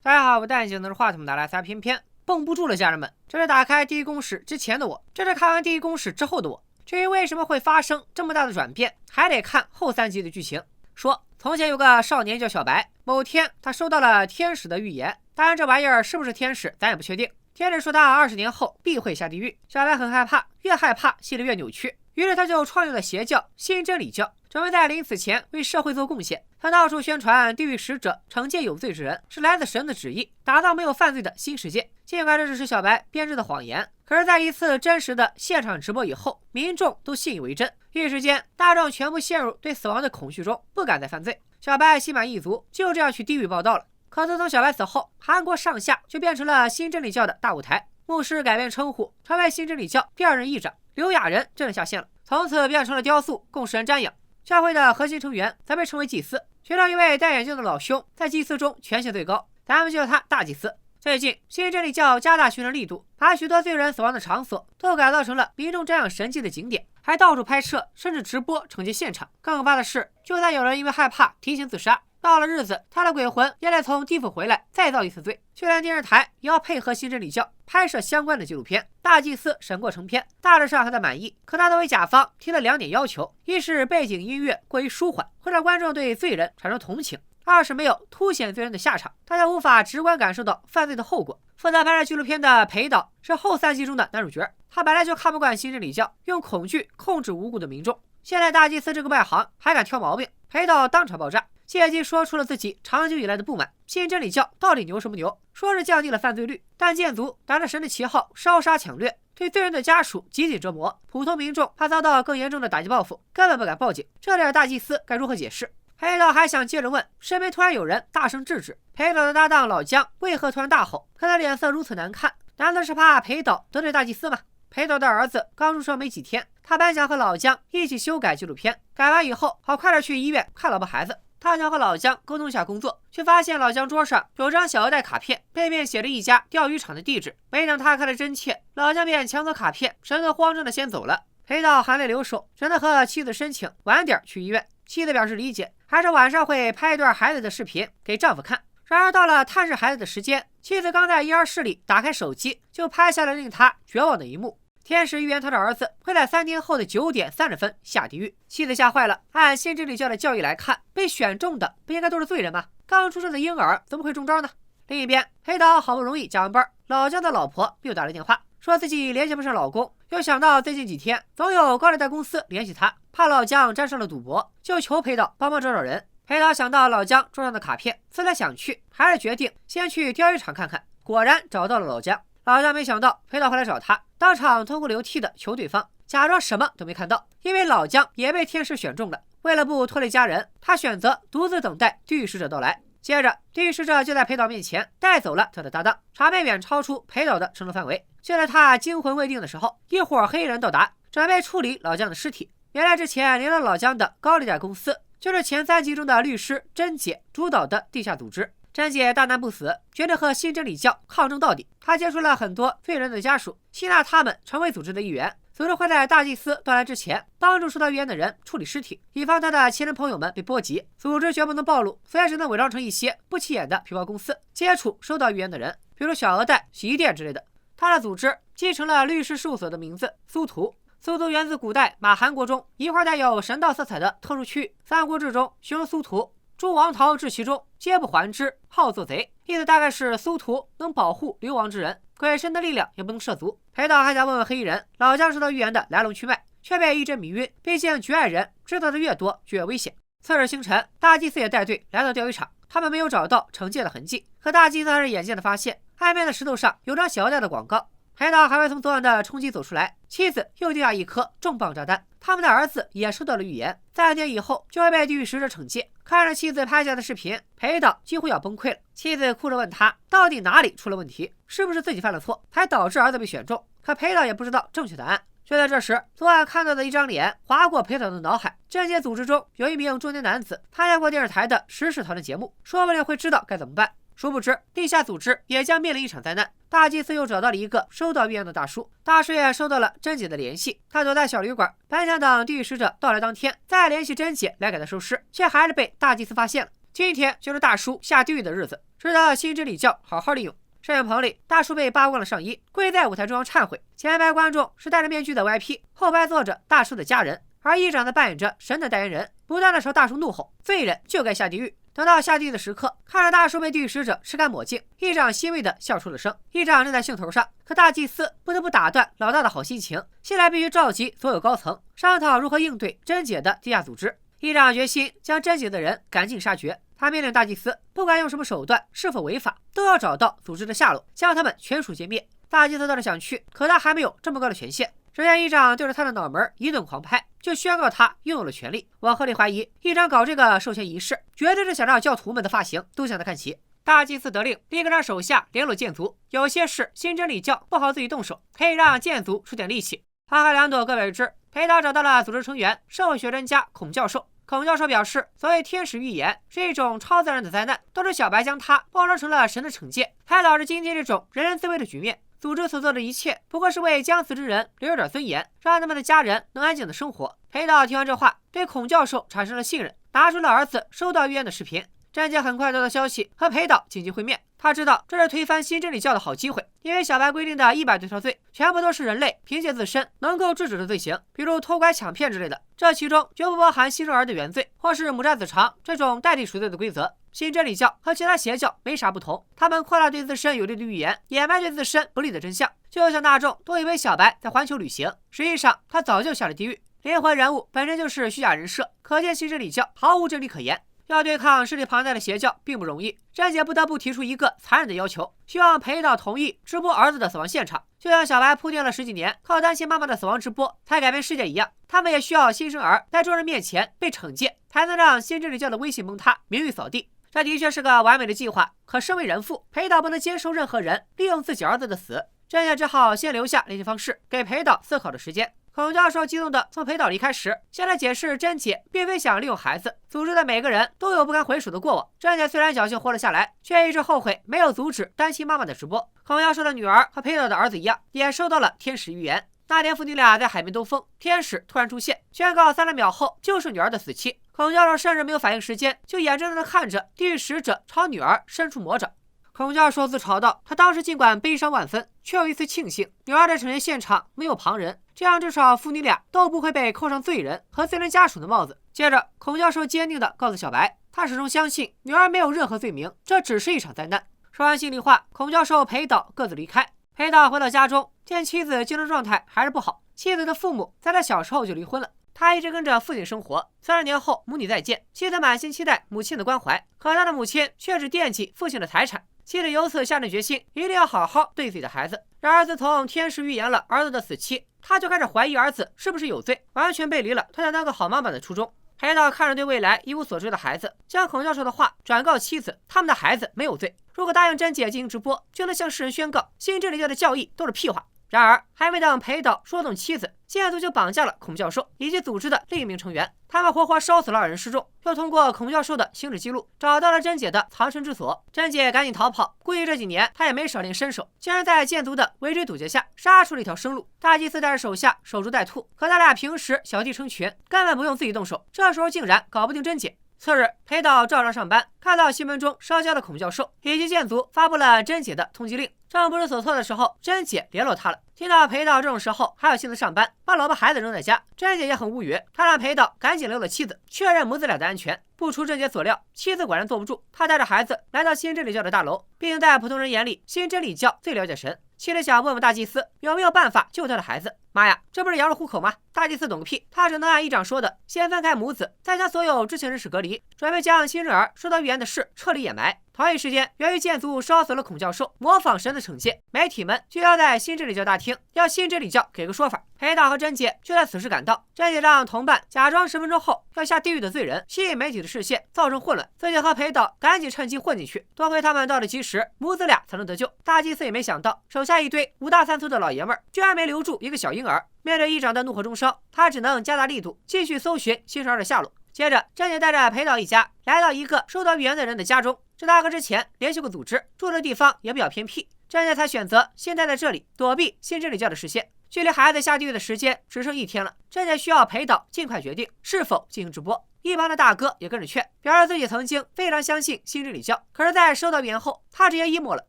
大家好，我戴眼镜拿着话筒，拿来仨偏偏绷不住了，家人们，这是打开第一公使之前的我，这是看完第一公使之后的我。至于为什么会发生这么大的转变，还得看后3集的剧情。说从前有个少年叫小白，某天他收到了天使的预言，当然这玩意儿是不是天使咱也不确定。天使说他20年后必会下地狱，小白很害怕，越害怕心里越扭曲，于是他就创立了邪教新真理教，准备在临死前为社会做贡献。他到处宣传地狱使者惩戒有罪之人，是来自神的旨意，打造没有犯罪的新世界。尽管这只是小白编织的谎言，可是在一次真实的现场直播以后，民众都信以为真，一时间大众全部陷入对死亡的恐惧中，不敢再犯罪。小白心满意足，就这样去地狱报道了。可自从小白死后，韩国上下就变成了新真理教的大舞台，牧师改变称呼，成为新真理教第2任议长刘亚仁真的下线了，从此变成了雕塑供世人瞻仰。教会的核心成员则被称为祭司，学到一位戴眼镜的老兄，在祭司中权限最高，咱们就叫他大祭司。最近新真理教加大宣传力度，把许多罪人死亡的场所都改造成了民众瞻仰神迹的景点，还到处拍摄甚至直播惩戒现场。更可怕的是，就算有人因为害怕提前自杀，到了日子他的鬼魂也得从地府回来再造一次罪。就连电视台也要配合新真理教拍摄相关的纪录片。大祭司审过成片，大致上还算满意，可他作为甲方提了2点要求：一是背景音乐过于舒缓，会让观众对罪人产生同情；二是没有凸显罪人的下场，大家无法直观感受到犯罪的后果。负责拍摄纪录片的裴导是后3集中的男主角，他本来就看不惯新真理教用恐惧控制无辜的民众，现在大祭司这个外行还敢挑毛病，裴导当场爆炸，借机说出了自己长久以来的不满。新真理教到底牛什么牛？说是降低了犯罪率，但建族打着神的旗号烧杀抢掠，对罪人的家属极尽折磨，普通民众怕遭到更严重的打击报复，根本不敢报警。这点大祭司该如何解释？裴导还想接着问，身边突然有人大声制止。裴导的搭档老姜为何突然大吼？可他脸色如此难看，难道是怕裴导得罪大祭司吗？裴导的儿子刚出生没几天，他本想和老姜一起修改纪录片，改完以后好快点去医院看老婆孩子。他想和老姜沟通一下工作，却发现老姜桌上有张小额贷卡片，背面写着一家钓鱼场的地址。没等他看得真切，老姜便抢走卡片，神色慌张的先走了。裴导含泪流手，只能和妻子申请晚点去医院。妻子表示理解，还是晚上会拍一段孩子的视频给丈夫看。然而到了探视孩子的时间，妻子刚在婴儿室里打开手机，就拍下了令他绝望的一幕。天使预言他的儿子会在3天后的9点30分下地狱，妻子吓坏了。按新真理教的教义来看，被选中的不应该都是罪人吗？刚出生的婴儿怎么会中招呢？另一边，裴导好不容易加完班，老姜的老婆又打了电话，说自己联系不上老公，又想到最近几天总有高利贷公司联系他，怕老姜沾上了赌博，就求裴导帮忙找找人。裴导想到老姜桌上的卡片，思来想去，还是决定先去钓鱼场看看。果然找到了老姜。老姜没想到裴导会来找他，当场痛哭流涕的求对方假装什么都没看到，因为老姜也被天使选中了。为了不拖累家人，他选择独自等待地狱使者到来。接着地狱使者就在裴导面前带走了他的搭档，场面远超出裴导的承受范围。就在他惊魂未定的时候，一伙黑人到达，准备处理老姜的尸体。原来之前连了老姜的高利贷公司，就是前3集中的律师甄姐主导的地下组织。甄姐大难不死，决定和新真理教抗争到底。她接触了很多罪人的家属，吸纳他们成为组织的一员。组织会在大祭司到来之前，帮助受到预言的人处理尸体，以防他的亲人朋友们被波及。组织绝不能暴露，所以只能伪装成一些不起眼的皮包公司，接触受到预言的人，比如小额贷、洗衣店之类的。他的组织继承了律师事务所的名字苏图。苏图源自古代马韩国中一块带有神道色彩的特殊区域。三国志中形容苏图，诸王逃至其中，皆不还之，好作贼。意思大概是苏图能保护流亡之人，鬼神的力量也不能涉足。裴导还想问问黑衣人老姜受到预言的来龙去脉，却被一阵迷晕。毕竟局外人知道的越多就越危险。次日清晨，大祭司也带队来到钓鱼场，他们没有找到惩戒的痕迹，可大祭司还是眼尖的发现岸边的石头上有张小贷的广告。裴导还未从昨晚的冲击走出来，妻子又丢下一颗重磅炸弹，他们的儿子也收到了预言，3天以后就会被地狱使者惩戒。看着妻子拍下的视频，裴导几乎要崩溃了。妻子哭着问他到底哪里出了问题，是不是自己犯了错才导致儿子被选中？可裴导也不知道正确答案。就在这时，昨晚看到的一张脸划过裴导的脑海，这些组织中有一名中年男子参加过电视台的时事讨论节目，说不定会知道该怎么办。殊不知地下组织也将面临一场灾难。大祭司又找到了一个收到预言的大叔，大叔也收到了甄姐的联系。他躲在小旅馆，本想等地狱使者到来当天再联系甄姐来给他收尸，却还是被大祭司发现了。今天就是大叔下地狱的日子，值得新真理教好好利用。摄影棚里，大叔被扒光了上衣，跪在舞台中央忏悔。前排观众是戴着面具的 VIP， 后排坐着大叔的家人，而议长则扮演着神的代言人，不断的朝大叔怒吼：罪人就该下地狱。等到下地狱的时刻，看着大叔被地狱使者吃干抹净，议长欣慰的笑出了声。议长正在兴头上，可大祭司不得不打断老大的好心情，现在必须召集所有高层，商讨如何应对贞姐的地下组织。议长决心将贞姐的人赶尽杀绝。他命令大祭司，不管用什么手段，是否违法，都要找到组织的下落，将他们全数歼灭。大祭司倒是想去，可他还没有这么高的权限。只见议长对着他的脑门一顿狂拍，就宣告他拥有了权利。我合理怀疑，议长搞这个授权仪式，绝对是想让教徒们的发型都向他看齐。大祭司得令，立刻让手下联络剑族，有些事新真理教不好自己动手，可以让剑族出点力气。花开两朵，各为之。裴导找到了组织成员社会学专家孔教授。孔教授表示，所谓天使预言是一种超自然的灾难，都是小白将它包装成了神的惩戒，才导致今天这种人人自危的局面。组织所做的一切，不过是为将死之人留有点尊严，让他们的家人能安静的生活。裴导听完这话，对孔教授产生了信任，拿出了儿子收到预言的视频。詹姐很快得到消息，和裴导紧急会面。他知道这是推翻新真理教的好机会，因为小白规定的100多条罪，全部都是人类凭借自身能够制止的罪行，比如偷拐、抢骗之类的。这其中绝不包含新生儿的原罪，或是母债子偿这种代替赎罪的规则。新真理教和其他邪教没啥不同，他们扩大对自身有利的预言，掩埋对自身不利的真相，就像大众都以为小白在环球旅行，实际上他早就下了地狱。灵魂人物本身就是虚假人设，可见新真理教毫无真理可言。要对抗势力庞大的邪教并不容易，詹姐不得不提出一个残忍的要求，希望裴导同意直播儿子的死亡现场，就像小白铺垫了10几年，靠担心妈妈的死亡直播才改变世界一样，他们也需要新生儿在众人面前被惩戒，才能让新真理教的威信崩塌，名誉扫地。这的确是个完美的计划，可身为人父，裴导不能接受任何人利用自己儿子的死，詹姐只好先留下联系方式，给裴导思考的时间。孔教授激动地从裴导离开时，先来解释贞姐并非想利用孩子，组织的每个人都有不堪回首的过往。贞姐虽然侥幸活了下来，却一直后悔没有阻止单亲妈妈的直播。孔教授的女儿和裴导的儿子一样，也收到了天使预言。那天父女俩在海边兜风，天使突然出现，宣告30秒后就是女儿的死期。孔教授甚至没有反应时间，就眼睁睁地看着地狱使者朝女儿伸出魔爪。孔教授自嘲道，他当时尽管悲伤万分，却有一丝庆幸女儿的惩戒现场没有旁人，这样至少父女俩都不会被扣上罪人和罪人家属的帽子。接着，孔教授坚定地告诉小白，他始终相信女儿没有任何罪名，这只是一场灾难。说完心里话，孔教授、裴导各自离开。裴导回到家中，见妻子精神状态还是不好。妻子的父母在他小时候就离婚了，他一直跟着父亲生活。30年后母女再见，妻子满心期待母亲的关怀，可他的母亲却只惦记父亲的财产。妻子由此下定决心，一定要好好对自己的孩子。然而自从天使预言了儿子的死期，他就开始怀疑儿子是不是有罪，完全背离了他想当个好妈妈的初衷。裴导看着对未来一无所知的孩子，将孔教授的话转告妻子，他们的孩子没有罪，如果答应贞姐进行直播，就能向世人宣告新真理教的教义都是屁话。然而还没等裴导说动妻子，剑族就绑架了孔教授以及组织的另一名成员，他们活活烧死了2人示众，又通过孔教授的行驶记录找到了贞姐的藏身之所。贞姐赶紧逃跑，估计这几年她也没少练身手，竟然在剑族的围追堵截下杀出了一条生路。大祭司带着手下守株待兔，可他俩平时小弟成群，根本不用自己动手，这时候竟然搞不定贞姐。次日，裴导照常上班，看到新闻中烧焦的孔教授以及剑族发布了贞姐的通缉令。正不知所措的时候，贞姐联络他了。听到裴导这种时候还有心思上班，把老婆孩子扔在家，贞姐也很无语。她让裴导赶紧留了妻子，确认母子俩的安全。不出贞姐所料，妻子果然坐不住，她带着孩子来到新真理教的大楼，并在普通人眼里，新真理教最了解神。妻子想问问大祭司有没有办法救他的孩子。妈呀，这不是羊入虎口吗？大祭司懂个屁，他只能按议长说的，先分开母子，再将所有知情人士隔离，准备将新生儿收到预言的事彻底掩埋。同一时间，由于剑族烧死了孔教授，模仿神的惩戒，媒体们就要在新真理教大厅要新真理教给个说法。裴导和贞姐就在此时赶到，贞姐让同伴假装10分钟后要下地狱的罪人，吸引媒体的视线，造成混乱。自己和裴导赶紧趁机混进去，多亏他们到得及时，母子俩才能得救。大祭司也没想到，手下一堆5大3粗的老爷们儿，居然没留住一个小婴儿。面对议长的怒火中烧，他只能加大力度，继续搜寻新生儿的下落。接着，贞姐带着裴导一家来到一个收到预言的人的家中。这大哥之前联系过组织，住的地方也比较偏僻，贞姐才选择先待在这里，躲避新真理教的视线。距离孩子下地狱的时间只剩1天了，贞姐需要裴导尽快决定是否进行直播。一旁的大哥也跟着劝，表示自己曾经非常相信新真理教，可是，在收到预言后，他直接 emo 了，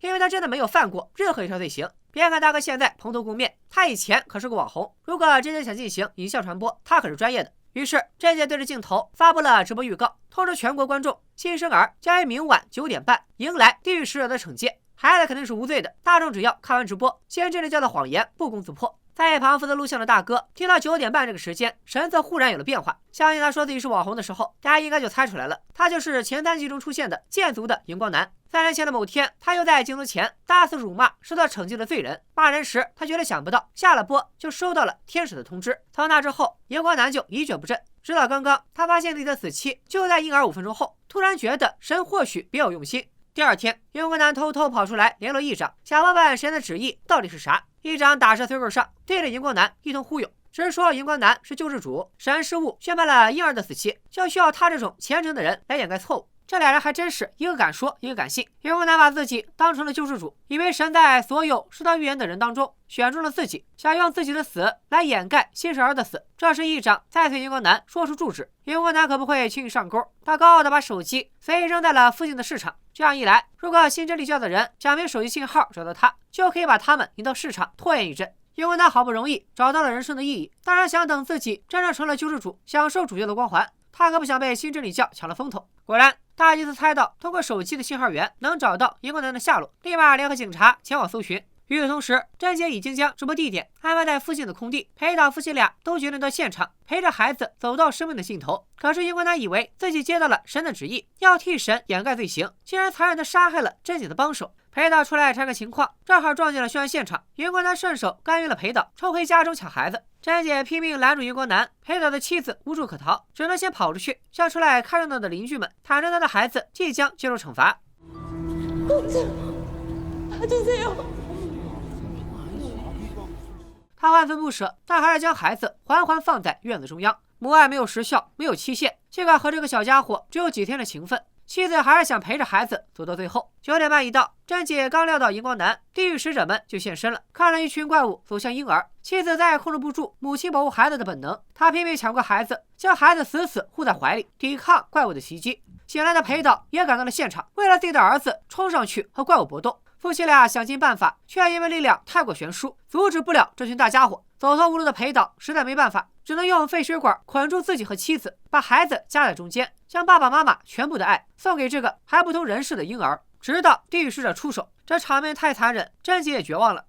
因为他真的没有犯过任何一条罪行。别看大哥现在蓬头垢面，他以前可是个网红，如果真的想进行影像传播，他可是专业的。于是，甄姐对着镜头发布了直播预告，通知全国观众，新生儿将于明晚9点半迎来地狱使者的惩戒。孩子肯定是无罪的，大众只要看完直播，新真理教的谎言不攻自破。在一旁负责录像的大哥听到9点半这个时间，神色忽然有了变化。相信他说自己是网红的时候，大家应该就猜出来了，他就是前3集中出现的剑族的荧光男。3年前的某天，他又在镜头前大肆辱骂受到惩戒的罪人。骂人时，他绝对想不到下了播就收到了天使的通知。从那之后，荧光男就一蹶不振。直到刚刚，他发现自己的死期就在婴儿5分钟后，突然觉得神或许别有用心。第二天，荧光男偷偷跑出来联络议长，想问问神的旨意到底是啥。议长打着随口上，对着荧光男一通忽悠，直说荧光男是救世主，神失误宣判了婴儿的死期，就需要他这种虔诚的人来掩盖错误。这俩人还真是一个敢说，一个敢信。荧光男把自己当成了救世主，以为神在所有收到预言的人当中选中了自己，想用自己的死来掩盖新生儿的死。这时议长再随荧光男说出住址，荧光男可不会轻易上钩，他高傲的把手机随意扔在了附近的市场。这样一来，如果新真理教的人讲明手机信号找到他，就可以把他们引到市场拖延一阵。荧光男好不容易找到了人生的意义，当然想等自己真正成了救世主，享受主角的光环。他可不想被新真理教抢了风头。果然，大祭司猜到通过手机的信号源能找到荧光男的下落，立马联合警察前往搜寻。与此同时，甄姐已经将直播地点安排在附近的空地，裴导夫妻俩都决定到现场，陪着孩子走到生命的尽头。可是荧光男以为自己接到了神的旨意，要替神掩盖罪行，竟然残忍地杀害了甄姐的帮手。裴导出来查看情况，正好撞见了凶案现场，荧光男顺手干预了裴导，冲回家中抢孩子。甄姐拼命拦住荧光男，裴导的妻子无处可逃，只能先跑出去，向出来看热闹的邻居们坦诚他的孩子即将接受惩罚。他万分不舍，但还是将孩子缓缓放在院子中央。母爱没有时效，没有期限，尽管和这个小家伙只有几天的情分，妻子还是想陪着孩子走到最后。9点半一到，甄姐刚撂到荧光男，地狱使者们就现身了。看了一群怪物走向婴儿，妻子再也控制不住母亲保护孩子的本能，她拼命抢过孩子，将孩子死死护在怀里，抵抗怪物的袭击。醒来的裴导也赶到了现场，为了自己的儿子冲上去和怪物搏斗。夫妻俩想尽办法，却因为力量太过悬殊，阻止不了这群大家伙。走投无路的裴导实在没办法，只能用废水管捆住自己和妻子，把孩子夹在中间，将爸爸妈妈全部的爱送给这个还不通人事的婴儿，直到地狱使者出手。这场面太残忍，甄姐也绝望了。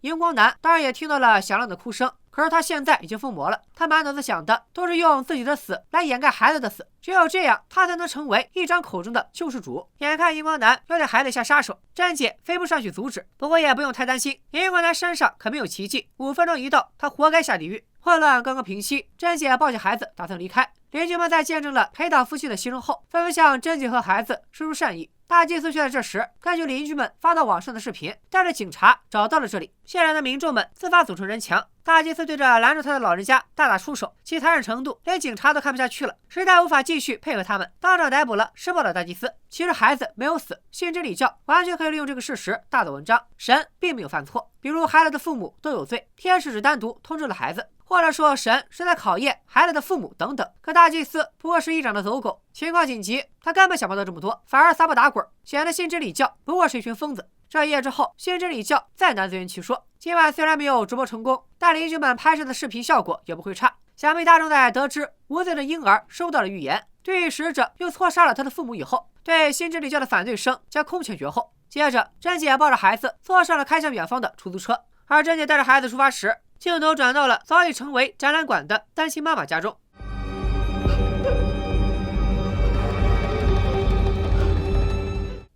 荧光男当然也听到了响亮的哭声，可是他现在已经疯魔了，他满脑子想的都是用自己的死来掩盖孩子的死，只有这样他才能成为一张口中的救世主。眼看荧光男要对孩子下杀手，甄姐飞步上去阻止。不过也不用太担心，荧光男身上可没有奇迹，5分钟一到，他活该下地狱。混乱刚刚平息，甄姐抱起孩子打算离开。邻居们在见证了裴导夫妻的牺牲后，纷纷向甄姐和孩子施出善意。大祭司却在这时根据邻居们发到网上的视频，带着警察找到了这里。现场的民众们自发组成人墙，大祭司对着拦住他的老人家大打出手，其残忍程度连警察都看不下去了，实在无法继续配合他们，当场逮捕了施暴的大祭司。其实孩子没有死，新真理教完全可以利用这个事实大做文章，神并没有犯错，比如孩子的父母都有罪，天使只单独通知了孩子，或者说神是在考验孩子的父母等等。可大祭司不过是议长的走狗，情况紧急，他根本想不到这么多，反而撒泼打滚，显得新真理教不过是一群疯子。这一夜之后，新真理教再难自圆其说。今晚虽然没有直播成功，但邻居们拍摄的视频效果也不会差。想必大众在得知无罪的婴儿收到了预言，地狱使者又错杀了他的父母以后，对新真理教的反对声将空前绝后。接着，甄姐抱着孩子坐上了开向远方的出租车，而甄姐带着孩子出发时，镜头转到了早已成为展览馆的单亲妈妈家中。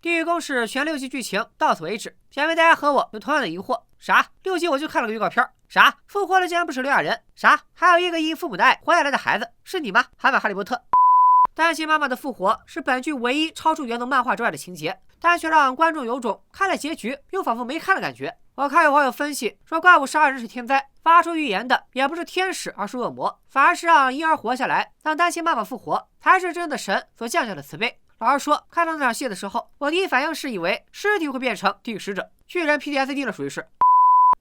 地狱公使全6集剧情到此为止。想必大家和我有同样的疑惑：啥？6集我就看了个预告片，啥复活的竟然不是刘亚仁？啥还有一个因父母的爱活下来的孩子？是你吗？韩版哈利波特。单亲妈妈的复活是本剧唯一超出原动漫画之外的情节，但却让观众有种看了结局又仿佛没看的感觉。我看有网友分析说，怪物杀人是天灾，发出预言的也不是天使，而是恶魔，反而是让婴儿活下来，让单亲妈妈复活，才是真的神所降下的慈悲。老实说，看到那场戏的时候，我第一反应是以为尸体会变成地狱使者，巨人 PTSD 了，属于是。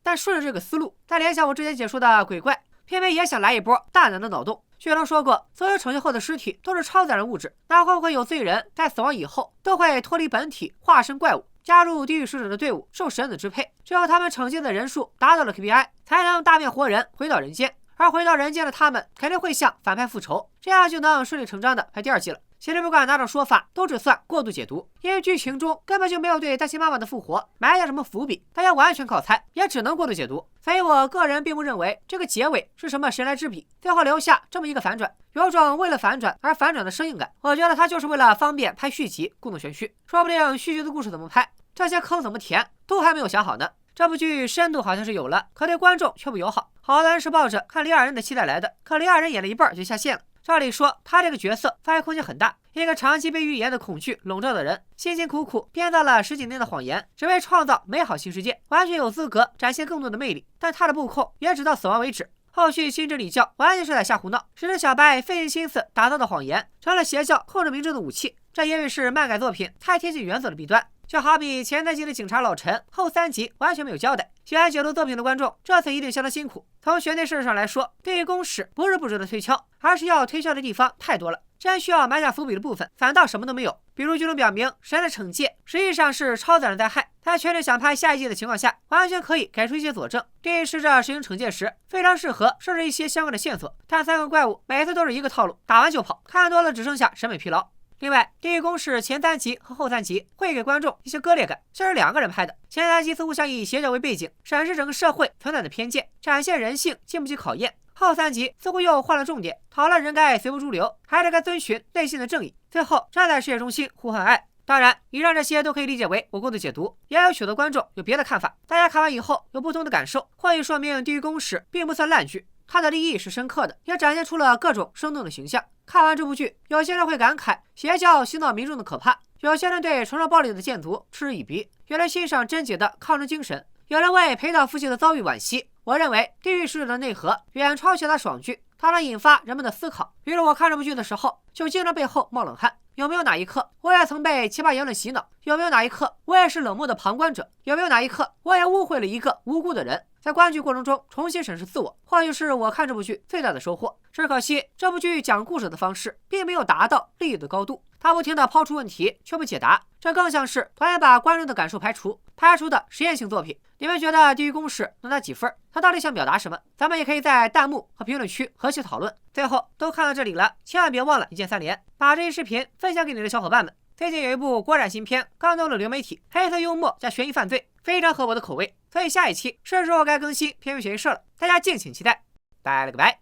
但顺着这个思路，再联想我之前解说的鬼怪，偏偏也想来一波大胆的脑洞。血龙说过，所有惩戒后的尸体都是超自然物质，那会不会有罪人在死亡以后都会脱离本体，化身怪物，加入地狱使者的队伍，受神的支配？只有他们惩戒的人数达到了 KPI， 才能大变活人，回到人间。而回到人间的他们肯定会向反派复仇，这样就能顺理成章的拍第2季了。其实不管哪种说法都只算过度解读，因为剧情中根本就没有对单亲妈妈的复活埋下什么伏笔，大家完全靠猜，也只能过度解读。所以我个人并不认为这个结尾是什么神来之笔，最后留下这么一个反转，有种为了反转而反转的生硬感。我觉得他就是为了方便拍续集故弄玄虚，说不定续集的故事怎么拍，这些坑怎么填都还没有想好呢。这部剧深度好像是有了，可对观众却不友好。好多人是抱着看李尔人的期待来的，可李尔人演了一半就下线了。照理说，他这个角色发挥空间很大，一个长期被预言的恐惧笼罩的人，辛辛苦苦编造了10几年的谎言，只为创造美好新世界，完全有资格展现更多的魅力。但他的布控也只到死亡为止，后续新真理教完全是在瞎胡闹，使得小白费尽心思打造的谎言成了邪教控制民众的武器。这也许是漫改作品太贴近原作的弊端。就好比前3集的警察老陈，后3集完全没有交代。喜欢解读作品的观众这次一定相当辛苦。从悬念事实上来说，地狱公使不是不值得推敲，而是要推敲的地方太多了。真需要埋下伏笔的部分反倒什么都没有。比如剧中表明神的惩戒实际上是超自然灾害，在确定想拍下一季的情况下，完全可以给出一些佐证。地狱使者实行惩戒时非常适合设置一些相关的线索，但3个怪物每次都是一个套路，打完就跑，看多了只剩下审美疲劳。另外，地狱公使前3集和后3集会给观众一些割裂感，像是2个人拍的。前3集似乎想以邪教为背景，审视整个社会存在的偏见，展现人性经不起考验。后3集似乎又换了重点，讨论人该随波逐流，还是该遵循内心的正义，最后站在事业中心呼唤爱。当然，以上这些都可以理解为我过度解读，也有许多观众有别的看法。大家看完以后有不同的感受，或许说明地狱公使并不算烂剧，它的立意是深刻的，也展现出了各种生动的形象。看完这部剧，有些人会感慨邪教洗脑民众的可怕，有些人对崇尚暴力的贱族嗤之以鼻，有人欣赏贞洁的抗争精神，有人为裴导夫妻的遭遇惋惜。我认为地狱使者的内核远超其他爽剧，它能引发人们的思考。比如我看这部剧的时候，就经常背后冒冷汗。有没有哪一刻我也曾被奇葩言论洗脑？有没有哪一刻我也是冷漠的旁观者？有没有哪一刻我也误会了一个无辜的人？在观剧过程中重新审视自我，或许是我看这部剧最大的收获。只可惜这部剧讲故事的方式并没有达到利益的高度，它不停地抛出问题却不解答，这更像是导演把观众的感受排除的实验性作品。你们觉得地狱公使能打几分？他到底想表达什么？咱们也可以在弹幕和评论区和谐讨论。最后都看到这里了，千万别忘了一键3连，把这一视频分享给你的小伙伴们。最近有一部国产新片刚登陆流媒体，黑色幽默加悬疑犯罪，非常合我的口味，所以下一期是时候该更新片尾悬疑社了，大家敬请期待。拜了个拜。